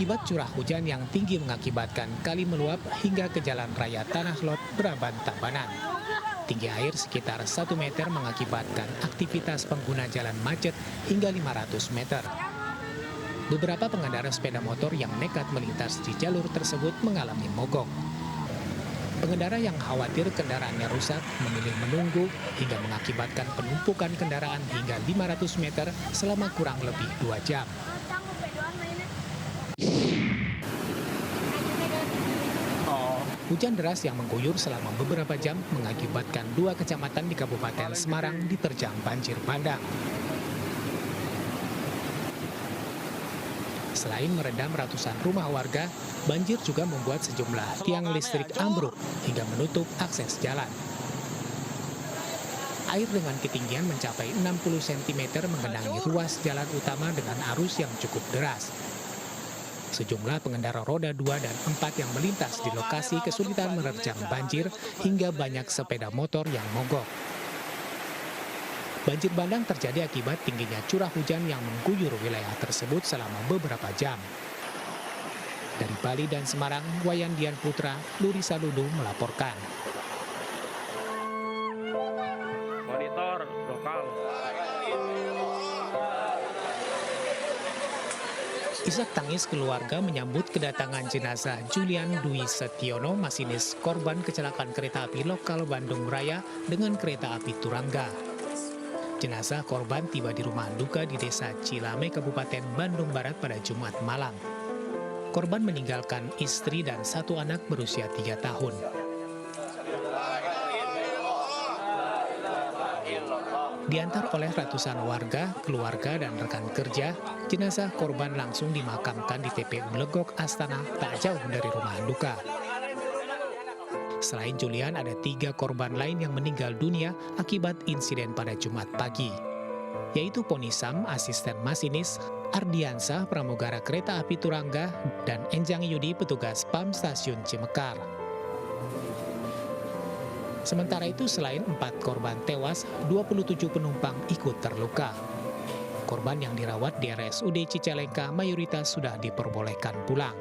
Akibat curah hujan yang tinggi mengakibatkan kali meluap hingga ke jalan raya Tanah Lot, Braban, Tabanan. Tinggi air sekitar 1 meter mengakibatkan aktivitas pengguna jalan macet hingga 500 meter. Beberapa pengendara sepeda motor yang nekat melintas di jalur tersebut mengalami mogok. Pengendara yang khawatir kendaraannya rusak memilih menunggu hingga mengakibatkan penumpukan kendaraan hingga 500 meter selama kurang lebih 2 jam. Hujan deras yang mengguyur selama beberapa jam mengakibatkan 2 kecamatan di Kabupaten Semarang diterjang banjir bandang. Selain merendam ratusan rumah warga, banjir juga membuat sejumlah tiang listrik ambruk hingga menutup akses jalan. Air dengan ketinggian mencapai 60 cm menggenangi ruas jalan utama dengan arus yang cukup deras. Sejumlah pengendara roda 2 dan 4 yang melintas di lokasi kesulitan menerjang banjir hingga banyak sepeda motor yang mogok. Banjir bandang terjadi akibat tingginya curah hujan yang mengguyur wilayah tersebut selama beberapa jam. Dari Bali dan Semarang, Wayan Dian Putra, Luri Saludu melaporkan. Monitor lokal. Isak tangis keluarga menyambut kedatangan jenazah Julian Dwi Setiono, masinis korban kecelakaan kereta api lokal Bandung Raya dengan kereta api Turangga. Jenazah korban tiba di rumah duka di Desa Cilame, Kabupaten Bandung Barat pada Jumat malam. Korban meninggalkan istri dan 1 anak berusia 3 tahun. Diantar oleh ratusan warga, keluarga, dan rekan kerja, jenazah korban langsung dimakamkan di TPU Legok Astana tak jauh dari rumah duka. Selain Julian, ada 3 korban lain yang meninggal dunia akibat insiden pada Jumat pagi, yaitu Ponisam, asisten masinis, Ardiansah, pramugara kereta api Turangga, dan Enjang Yudi, petugas PAM Stasiun Cimekar. Sementara itu, selain 4 korban tewas, 27 penumpang ikut terluka. Korban yang dirawat di RSUD Cicalengka mayoritas sudah diperbolehkan pulang.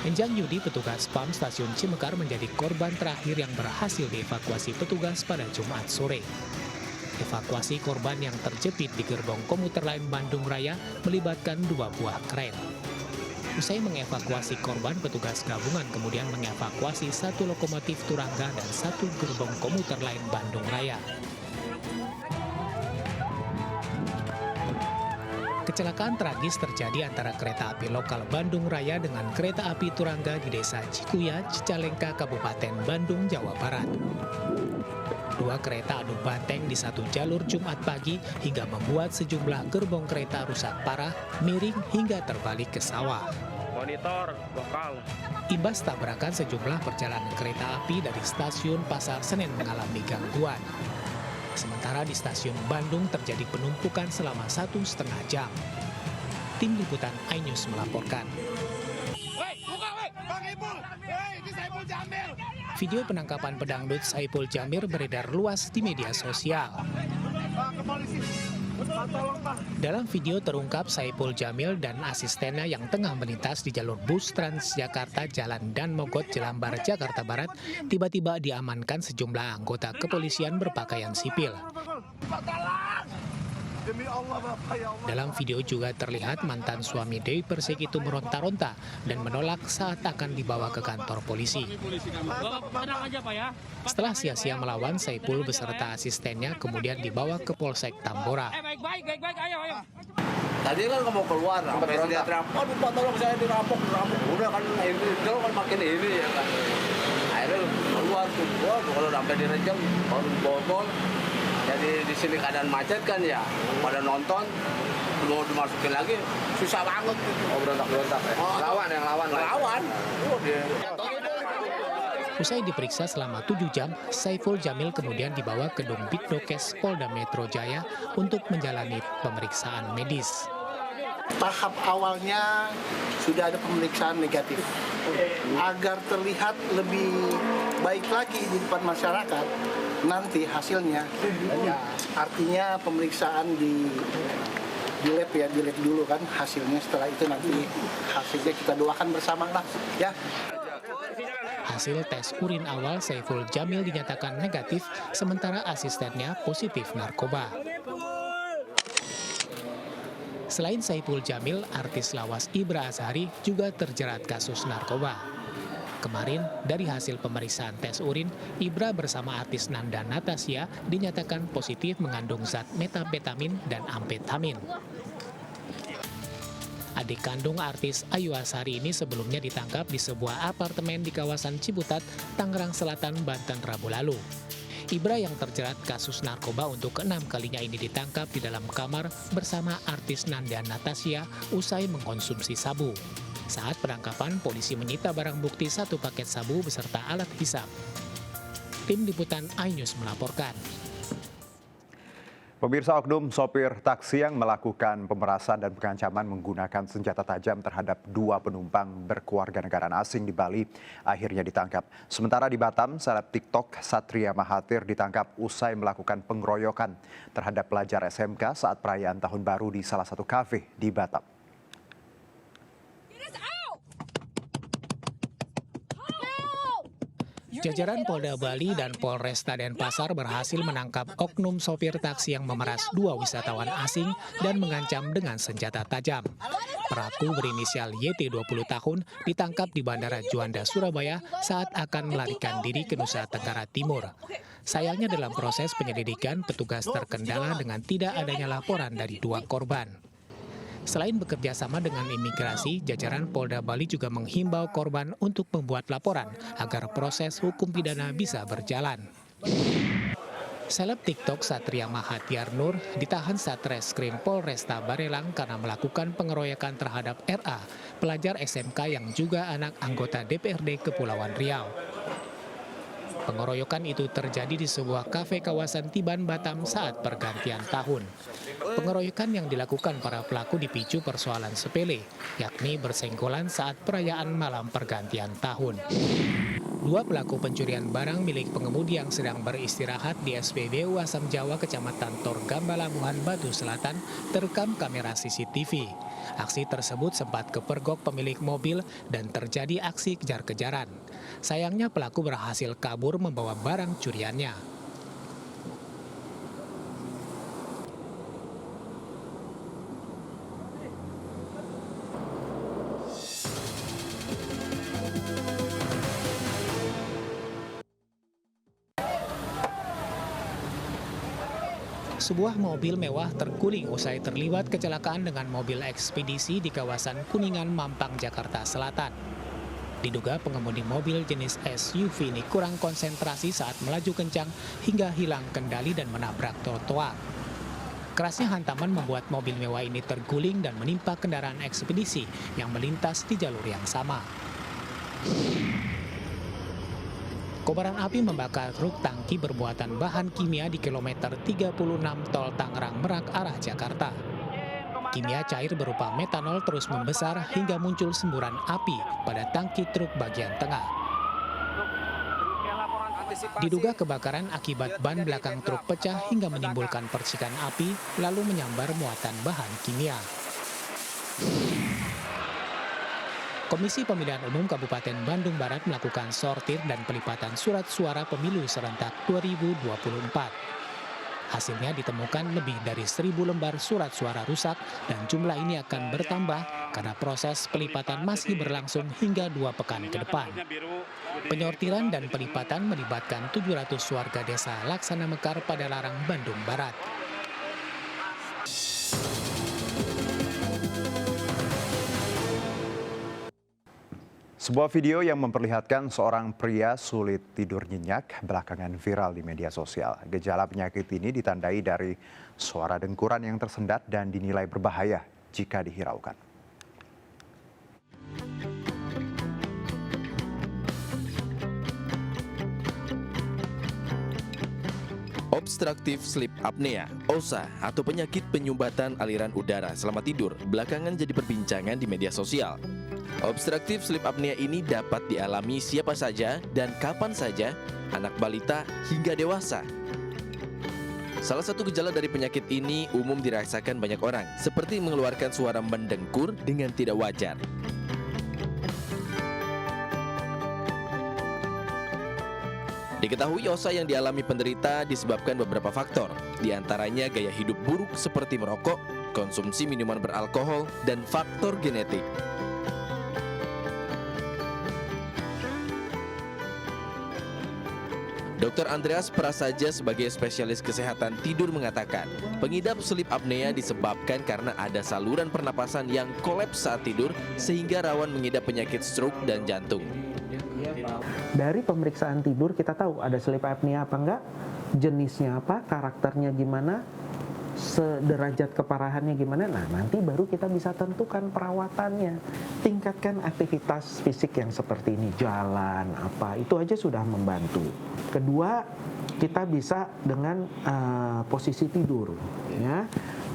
Enjang Yudi, petugas PAM Stasiun Cimekar, menjadi korban terakhir yang berhasil dievakuasi petugas pada Jumat sore. Evakuasi korban yang terjepit di gerbong komuter lain Bandung Raya melibatkan 2 buah kren. Usai mengevakuasi korban, petugas gabungan kemudian mengevakuasi 1 lokomotif Turangga dan 1 gerbong komuter lain Bandung Raya. Kecelakaan tragis terjadi antara kereta api lokal Bandung Raya dengan kereta api Turangga di Desa Cikuya, Cicalengka, Kabupaten Bandung, Jawa Barat. 2 kereta adu banteng di 1 jalur Jumat pagi hingga membuat sejumlah gerbong kereta rusak parah, miring hingga terbalik ke sawah. Monitor lokal. Imbas tabrakan, sejumlah perjalanan kereta api dari stasiun Pasar Senen mengalami gangguan. Sementara di stasiun Bandung terjadi penumpukan selama 1,5 jam. Tim Liputan iNews melaporkan. Video penangkapan pedangdut Saipul Jamil beredar luas di media sosial. Dalam video terungkap Saipul Jamil dan asistennya yang tengah melintas di jalur bus Transjakarta Jalan Dan Mogot, Jelambar, Jakarta Barat, tiba-tiba diamankan sejumlah anggota kepolisian berpakaian sipil. Dalam video juga terlihat mantan suami Dewi Persik itu meronta-ronta dan menolak saat akan dibawa ke kantor polisi. Setelah sia-sia melawan, Saipul beserta asistennya kemudian dibawa ke Polsek Tambora. Tadi kan mau keluar, sampai dia teriak, aduh Pak tolong saya dirampok. Udah kan ini, dia kan makin ini ya kan. Akhirnya keluar tuh, kalau sampai direjam, baru bobol. Jadi di sini keadaan macet kan ya, pada nonton, mau dimasukin lagi, susah banget gitu. Oh berontak-berontak ya? Lawan. Usai diperiksa selama 7 jam, Saiful Jamil kemudian dibawa ke gedung Bitdokes Polda Metro Jaya untuk menjalani pemeriksaan medis. Tahap awalnya sudah ada pemeriksaan negatif. Agar terlihat lebih baik lagi di depan masyarakat, nanti hasilnya, ya, artinya pemeriksaan di di lab dulu kan hasilnya. Setelah itu nanti hasilnya kita doakan bersama lah ya. Hasil tes urin awal Saiful Jamil dinyatakan negatif, sementara asistennya positif narkoba. Selain Saiful Jamil, artis lawas Ibra Azhari juga terjerat kasus narkoba. Kemarin, dari hasil pemeriksaan tes urin, Ibra bersama artis Nanda Natasha dinyatakan positif mengandung zat metapetamin dan amfetamin. Adik kandung artis Ayu Azhari ini sebelumnya ditangkap di sebuah apartemen di kawasan Ciputat, Tangerang Selatan, Banten Rabu lalu. Ibra yang terjerat kasus narkoba untuk ke-6 kalinya ini ditangkap di dalam kamar bersama artis Nanda Natasha usai mengkonsumsi sabu. Saat penangkapan, polisi menyita barang bukti 1 paket sabu beserta alat hisap. Tim Liputan iNews melaporkan. Pemirsa, oknum sopir taksi yang melakukan pemerasan dan pengancaman menggunakan senjata tajam terhadap 2 penumpang berkewarganegaraan asing di Bali akhirnya ditangkap. Sementara di Batam, seleb TikTok Satria Mahathir ditangkap usai melakukan pengeroyokan terhadap pelajar SMK saat perayaan Tahun Baru di salah satu kafe di Batam. Jajaran Polda Bali dan Polresta Denpasar berhasil menangkap oknum sopir taksi yang memeras 2 wisatawan asing dan mengancam dengan senjata tajam. Pelaku berinisial YT 20 tahun ditangkap di Bandara Juanda, Surabaya saat akan melarikan diri ke Nusa Tenggara Timur. Sayangnya dalam proses penyelidikan, petugas terkendala dengan tidak adanya laporan dari 2 korban. Selain bekerja sama dengan imigrasi, jajaran Polda Bali juga menghimbau korban untuk membuat laporan agar proses hukum pidana bisa berjalan. Seleb TikTok Satria Mahathir Nur ditahan Satreskrim Polresta Barelang karena melakukan pengeroyokan terhadap RA, pelajar SMK yang juga anak anggota DPRD Kepulauan Riau. Pengeroyokan itu terjadi di sebuah kafe kawasan Tiban, Batam saat pergantian tahun. Pengeroyokan yang dilakukan para pelaku dipicu persoalan sepele, yakni bersenggolan saat perayaan malam pergantian tahun. 2 pelaku pencurian barang milik pengemudi yang sedang beristirahat di SPBU Asam Jawa, Kecamatan Torgamba, Labuhan Batu Selatan, terekam kamera CCTV. Aksi tersebut sempat kepergok pemilik mobil dan terjadi aksi kejar-kejaran. Sayangnya pelaku berhasil kabur membawa barang curiannya. Sebuah mobil mewah terguling usai terlibat kecelakaan dengan mobil ekspedisi di kawasan Kuningan, Mampang, Jakarta Selatan. Diduga pengemudi mobil jenis SUV ini kurang konsentrasi saat melaju kencang hingga hilang kendali dan menabrak trotoar. Kerasnya hantaman membuat mobil mewah ini terguling dan menimpa kendaraan ekspedisi yang melintas di jalur yang sama. Kobaran api membakar truk tangki bermuatan bahan kimia di kilometer 36 tol Tangerang Merak arah Jakarta. Kimia cair berupa metanol terus membesar hingga muncul semburan api pada tangki truk bagian tengah. Diduga kebakaran akibat ban belakang truk pecah hingga menimbulkan percikan api lalu menyambar muatan bahan kimia. Komisi Pemilihan Umum Kabupaten Bandung Barat melakukan sortir dan pelipatan surat suara pemilu serentak 2024. Hasilnya ditemukan lebih dari 1.000 lembar surat suara rusak dan jumlah ini akan bertambah karena proses pelipatan masih berlangsung hingga 2 pekan ke depan. Penyortiran dan pelipatan melibatkan 700 warga desa Laksana Mekar pada Larang, Bandung Barat. Sebuah video yang memperlihatkan seorang pria sulit tidur nyenyak belakangan viral di media sosial. Gejala penyakit ini ditandai dari suara dengkuran yang tersendat dan dinilai berbahaya jika dihiraukan. Obstructive sleep apnea, OSA, atau penyakit penyumbatan aliran udara selama tidur belakangan jadi perbincangan di media sosial. Obstructive sleep apnea ini dapat dialami siapa saja dan kapan saja, anak balita hingga dewasa. Salah satu gejala dari penyakit ini umum dirasakan banyak orang, seperti mengeluarkan suara mendengkur dengan tidak wajar. Diketahui OSA yang dialami penderita disebabkan beberapa faktor, diantaranya gaya hidup buruk seperti merokok, konsumsi minuman beralkohol, dan faktor genetik. Dr. Andreas Prasaja sebagai spesialis kesehatan tidur mengatakan, pengidap sleep apnea disebabkan karena ada saluran pernapasan yang kolaps saat tidur sehingga rawan mengidap penyakit stroke dan jantung. Dari pemeriksaan tidur kita tahu ada sleep apnea apa enggak, jenisnya apa, karakternya gimana, sederajat keparahannya gimana. Nah, nanti baru kita bisa tentukan perawatannya. Tingkatkan aktivitas fisik yang seperti ini, jalan, apa, itu aja sudah membantu. Kedua, kita bisa dengan posisi tidur. Ya.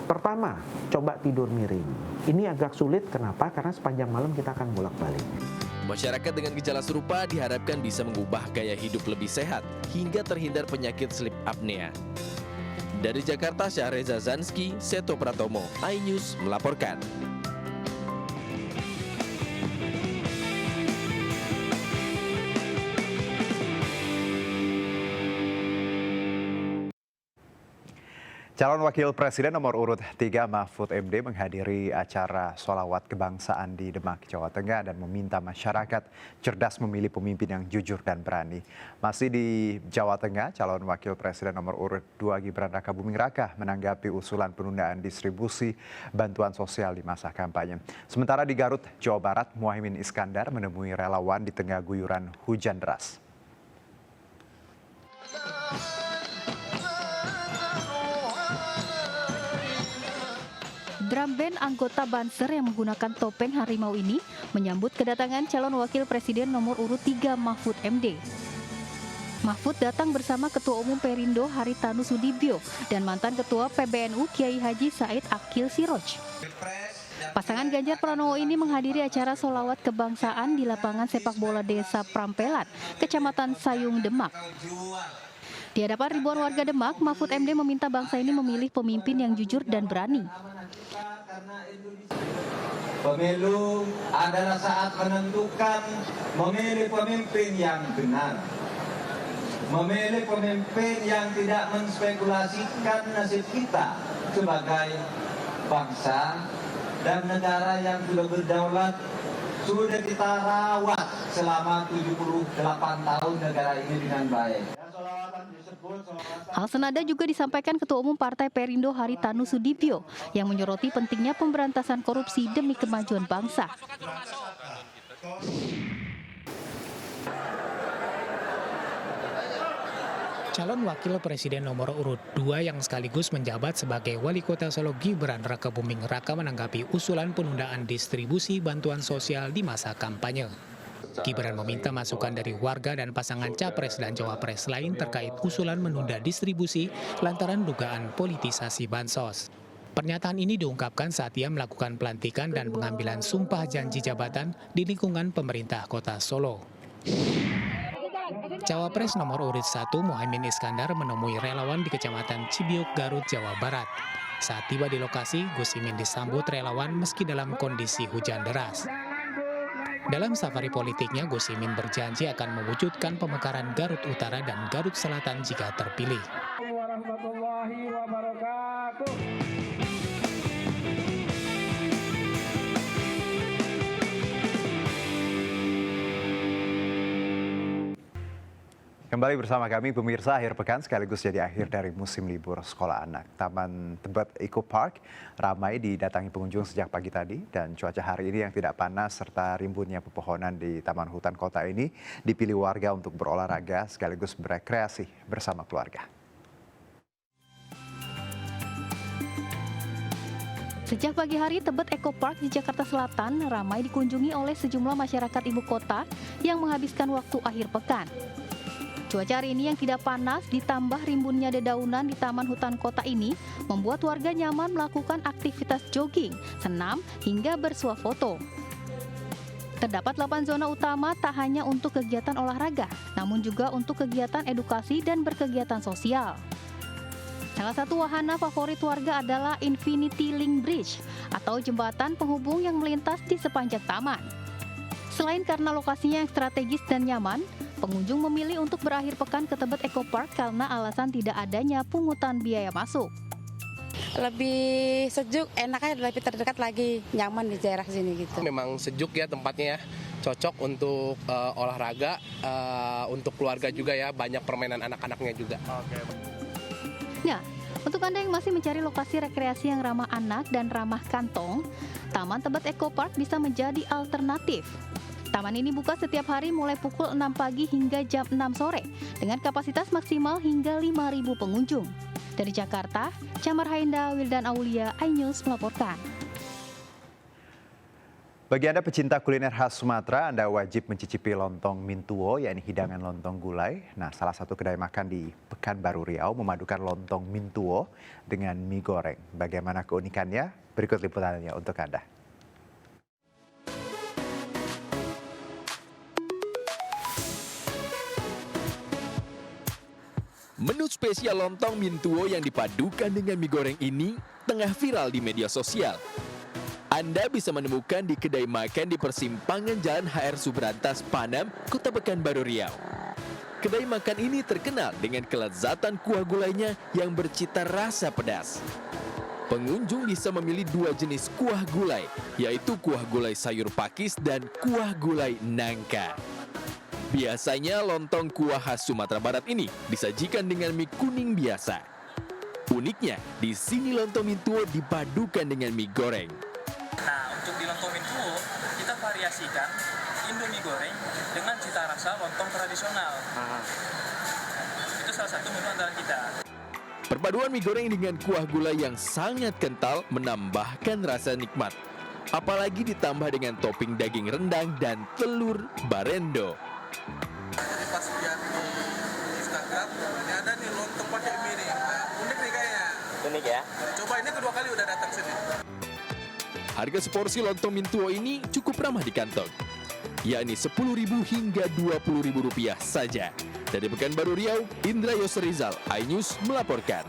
Pertama, coba tidur miring. Ini agak sulit, kenapa? Karena sepanjang malam kita akan bolak-balik. Masyarakat dengan gejala serupa diharapkan bisa mengubah gaya hidup lebih sehat hingga terhindar penyakit sleep apnea. Dari Jakarta, Syahreza Zanski, Seto Pratomo, iNews melaporkan. Calon Wakil Presiden nomor urut 3 Mahfud MD menghadiri acara sholawat kebangsaan di Demak, Jawa Tengah dan meminta masyarakat cerdas memilih pemimpin yang jujur dan berani. Masih di Jawa Tengah, calon Wakil Presiden nomor urut 2 Gibran Rakabuming Raka menanggapi usulan penundaan distribusi bantuan sosial di masa kampanye. Sementara di Garut, Jawa Barat, Muhaimin Iskandar menemui relawan di tengah guyuran hujan deras. Drum band anggota Banser yang menggunakan topeng harimau ini menyambut kedatangan calon wakil presiden nomor urut 3 Mahfud MD. Mahfud datang bersama Ketua Umum Perindo Haritanu Sudibyo dan mantan Ketua PBNU Kiai Haji Said Akil Siroj. Pasangan Ganjar Pranowo ini menghadiri acara sholawat kebangsaan di lapangan sepak bola Desa Prampelan, Kecamatan Sayung, Demak. Di hadapan ribuan warga Demak, Mahfud MD meminta bangsa ini memilih pemimpin yang jujur dan berani. Pemilu adalah saat menentukan memilih pemimpin yang benar. Memilih pemimpin yang tidak menspekulasikan nasib kita sebagai bangsa dan negara yang sudah berdaulat, sudah kita rawat selama 78 tahun negara ini dengan baik. Hal senada juga disampaikan Ketua Umum Partai Perindo Haritanu Sudibyo yang menyoroti pentingnya pemberantasan korupsi demi kemajuan bangsa. Calon Wakil Presiden nomor urut 2 yang sekaligus menjabat sebagai Wali Kota Solo Gibran Rakabuming Raka menanggapi usulan penundaan distribusi bantuan sosial di masa kampanye. Gibran meminta masukan dari warga dan pasangan Capres dan Cawapres lain terkait usulan menunda distribusi lantaran dugaan politisasi bansos. Pernyataan ini diungkapkan saat ia melakukan pelantikan dan pengambilan sumpah janji jabatan di lingkungan pemerintah Kota Solo. Cawapres nomor urut 1 Muhaimin Iskandar menemui relawan di Kecamatan Cibiuk, Garut, Jawa Barat. Saat tiba di lokasi, Gus Imin disambut relawan meski dalam kondisi hujan deras. Dalam safari politiknya, Gus Imin berjanji akan mewujudkan pemekaran Garut Utara dan Garut Selatan jika terpilih. Kembali bersama kami pemirsa, akhir pekan sekaligus jadi akhir dari musim libur sekolah anak. Taman Tebet Eco Park ramai didatangi pengunjung sejak pagi tadi dan cuaca hari ini yang tidak panas serta rimbunnya pepohonan di Taman Hutan Kota ini dipilih warga untuk berolahraga sekaligus berekreasi bersama keluarga. Sejak pagi hari, Tebet Eco Park di Jakarta Selatan ramai dikunjungi oleh sejumlah masyarakat ibu kota yang menghabiskan waktu akhir pekan. Cuaca hari ini yang tidak panas ditambah rimbunnya dedaunan di Taman Hutan Kota ini membuat warga nyaman melakukan aktivitas jogging, senam, hingga bersuah foto. Terdapat 8 zona utama tak hanya untuk kegiatan olahraga, namun juga untuk kegiatan edukasi dan berkegiatan sosial. Salah satu wahana favorit warga adalah Infinity Link Bridge atau jembatan penghubung yang melintas di sepanjang taman. Selain karena lokasinya yang strategis dan nyaman, pengunjung memilih untuk berakhir pekan ke Tebet Eco Park karena alasan tidak adanya pungutan biaya masuk. Lebih sejuk, enaknya lebih terdekat lagi, nyaman di daerah sini gitu. Memang sejuk ya tempatnya ya, cocok untuk olahraga, untuk keluarga juga ya, banyak permainan anak-anaknya juga. Nah, untuk Anda yang masih mencari lokasi rekreasi yang ramah anak dan ramah kantong, Taman Tebet Eco Park bisa menjadi alternatif. Taman ini buka setiap hari mulai pukul 6 pagi hingga jam 6 sore dengan kapasitas maksimal hingga 5.000 pengunjung. Dari Jakarta, Camar Hainda, Wildan Aulia, iNews melaporkan. Bagi Anda pecinta kuliner khas Sumatera, Anda wajib mencicipi lontong mintuo, yakni hidangan lontong gulai. Nah, salah satu kedai makan di Pekanbaru Riau memadukan lontong mintuo dengan mie goreng. Bagaimana keunikannya? Berikut liputannya untuk Anda. Menu spesial lontong mintuo yang dipadukan dengan mie goreng ini tengah viral di media sosial. Anda bisa menemukan di kedai makan di persimpangan Jalan HR Subrantas, Panam, Kota Pekanbaru Riau. Kedai makan ini terkenal dengan kelezatan kuah gulainya yang bercita rasa pedas. Pengunjung bisa memilih dua jenis kuah gulai, yaitu kuah gulai sayur pakis dan kuah gulai nangka. Biasanya lontong kuah khas Sumatera Barat ini disajikan dengan mie kuning biasa. Uniknya, di sini lontong mintuo dipadukan dengan mie goreng. Nah, untuk di lontong mintuo, kita variasikan Indomie goreng dengan cita rasa lontong tradisional. Itu salah satu menu andalan kita. Perpaduan mie goreng dengan kuah gulai yang sangat kental menambahkan rasa nikmat. Apalagi ditambah dengan topping daging rendang dan telur barendo. Jadi pas lihat di Instagram, ini ada nih lontong pakai mie nih. Nah, unik nih kayaknya. Unik ya? Coba ini kedua kali udah datang sini. Harga seporsi lontong mintuo ini cukup ramah di kantong, yakni Rp10.000 hingga Rp20.000 saja. Dari Pekanbaru Riau, Indra Yosrizal, iNews melaporkan.